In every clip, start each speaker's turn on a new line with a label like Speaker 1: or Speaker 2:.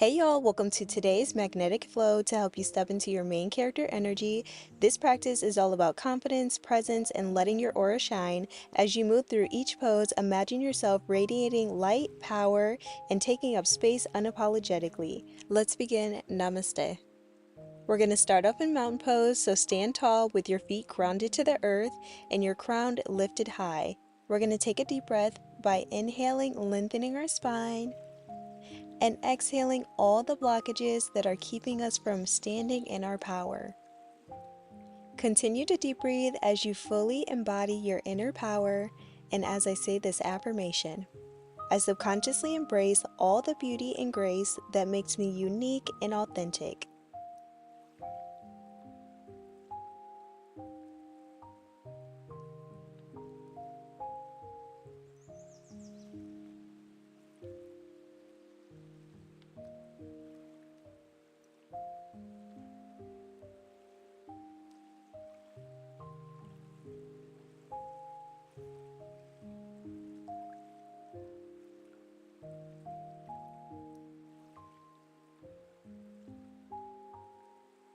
Speaker 1: Hey y'all, welcome to today's magnetic flow to help you step into your main character energy. This practice is all about confidence, presence, and letting your aura shine. As you move through each pose, imagine yourself radiating light, power, and taking up space unapologetically. Let's begin. Namaste. We're going to start off in mountain pose, so stand tall with your feet grounded to the earth and your crown lifted high. We're going to take a deep breath by inhaling, lengthening our spine, and exhaling all the blockages that are keeping us from standing in our power. Continue to deep breathe as you fully embody your inner power, and as I say this affirmation, I subconsciously embrace all the beauty and grace that makes me unique and authentic.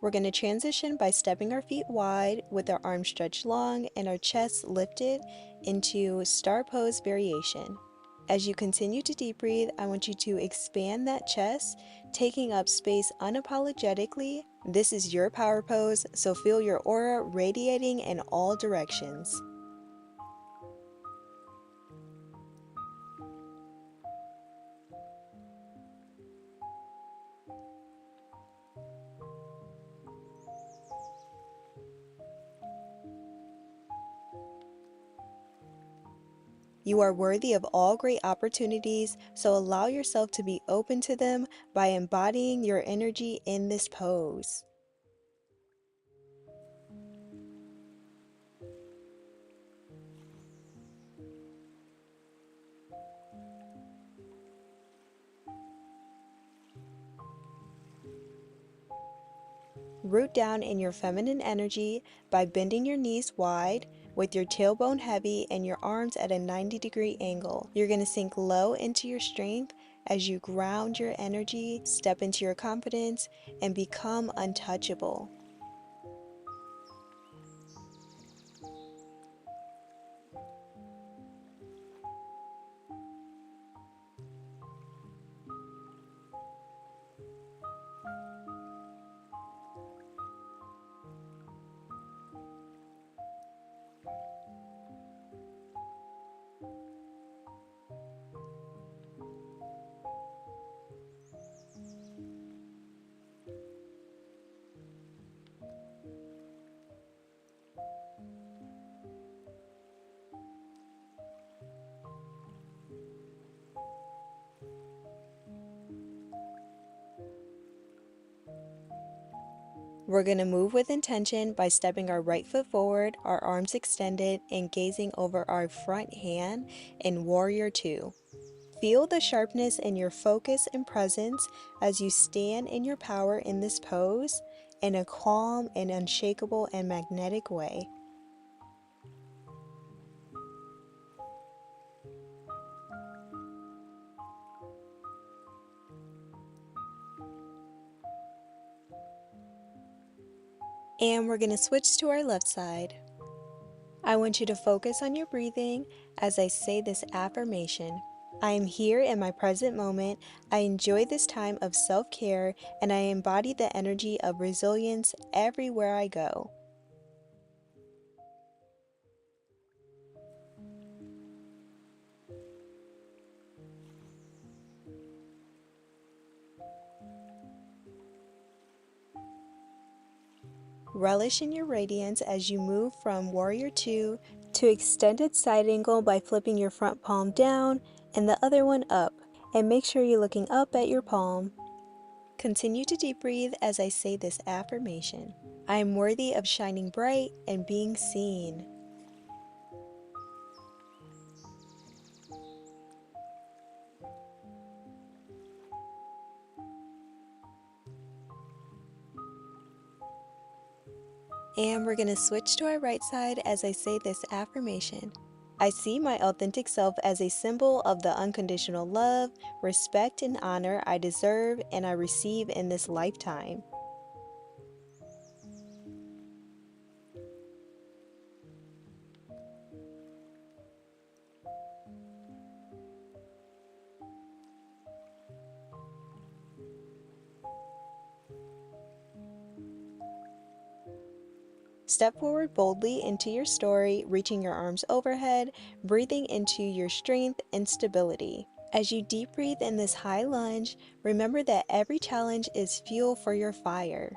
Speaker 1: We're going to transition by stepping our feet wide with our arms stretched long and our chests lifted into star pose variation. As you continue to deep breathe, I want you to expand that chest, taking up space unapologetically. This is your power pose, so feel your aura radiating in all directions. You are worthy of all great opportunities, so allow yourself to be open to them by embodying your energy in this pose. Root down in your feminine energy by bending your knees wide with your tailbone heavy and your arms at a 90-degree angle. You're going to sink low into your strength as you ground your energy, step into your confidence, and become untouchable. We're going to move with intention by stepping our right foot forward, our arms extended, and gazing over our front hand in Warrior Two. Feel the sharpness in your focus and presence as you stand in your power in this pose in a calm and unshakable and magnetic way. And we're going to switch to our left side. I want you to focus on your breathing as I say this affirmation. I am here in my present moment. I enjoy this time of self-care, and I embody the energy of resilience everywhere I go. Relish in your radiance as you move from Warrior Two to extended side angle by flipping your front palm down and the other one up, and make sure you're looking up at your palm. Continue to deep breathe as I say this affirmation. I am worthy of shining bright and being seen. And we're going to switch to our right side as I say this affirmation. I see my authentic self as a symbol of the unconditional love, respect, and honor I deserve and I receive in this lifetime. Step forward boldly into your story, reaching your arms overhead, breathing into your strength and stability. As you deep breathe in this high lunge, remember that every challenge is fuel for your fire.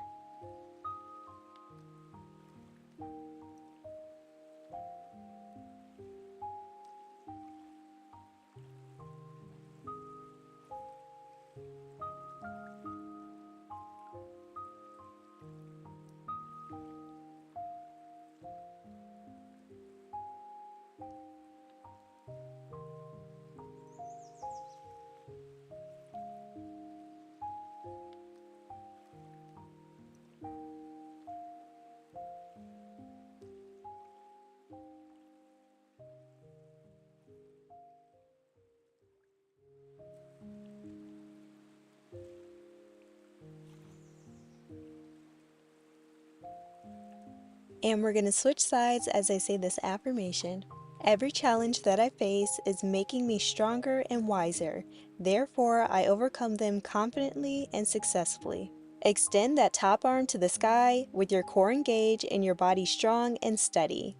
Speaker 1: And we're going to switch sides as I say this affirmation. Every challenge that I face is making me stronger and wiser. Therefore, I overcome them confidently and successfully. Extend that top arm to the sky with your core engaged and your body strong and steady.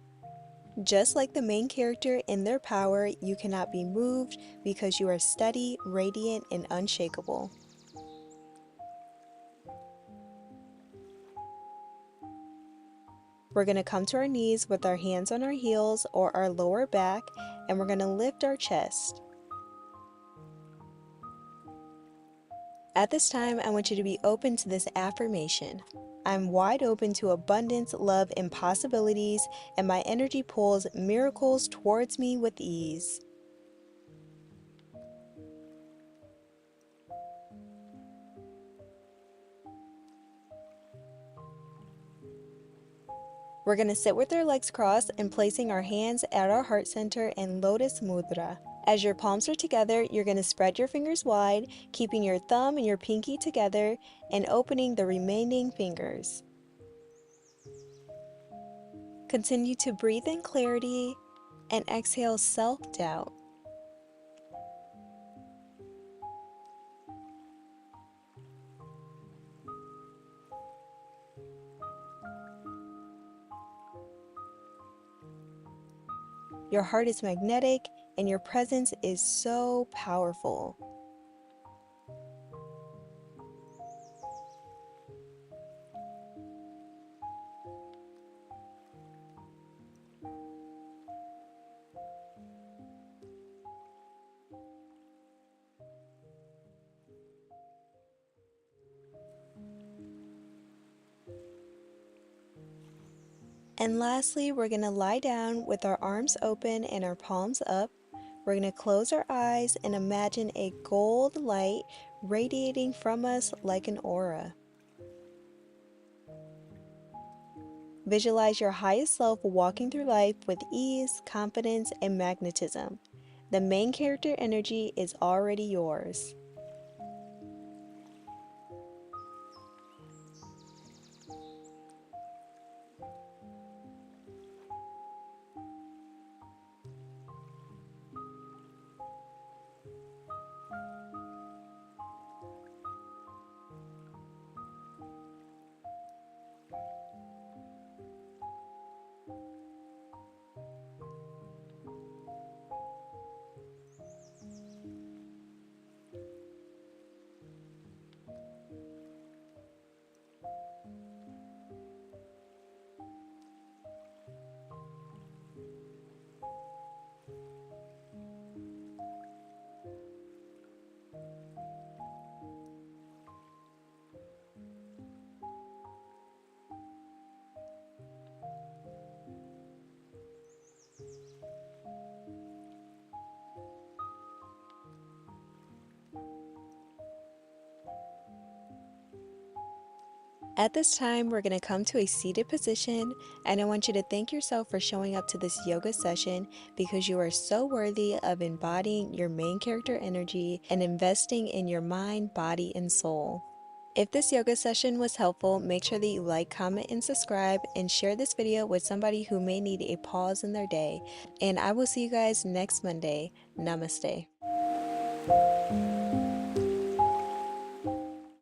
Speaker 1: Just like the main character in their power, you cannot be moved because you are steady, radiant, and unshakable. We're going to come to our knees with our hands on our heels or our lower back, and we're going to lift our chest. At this time, I want you to be open to this affirmation. I'm wide open to abundance, love, and possibilities, and my energy pulls miracles towards me with ease. We're going to sit with our legs crossed and placing our hands at our heart center in Lotus Mudra. As your palms are together, you're going to spread your fingers wide, keeping your thumb and your pinky together and opening the remaining fingers. Continue to breathe in clarity and exhale self-doubt. Your heart is magnetic and your presence is so powerful. And lastly, we're going to lie down with our arms open and our palms up. We're going to close our eyes and imagine a gold light radiating from us like an aura. Visualize your highest self walking through life with ease, confidence, and magnetism. The main character energy is already yours. At this time, we're going to come to a seated position, and I want you to thank yourself for showing up to this yoga session because you are so worthy of embodying your main character energy and investing in your mind, body, and soul. If this yoga session was helpful, make sure that you like, comment, and subscribe, and share this video with somebody who may need a pause in their day. And I will see you guys next Monday. Namaste.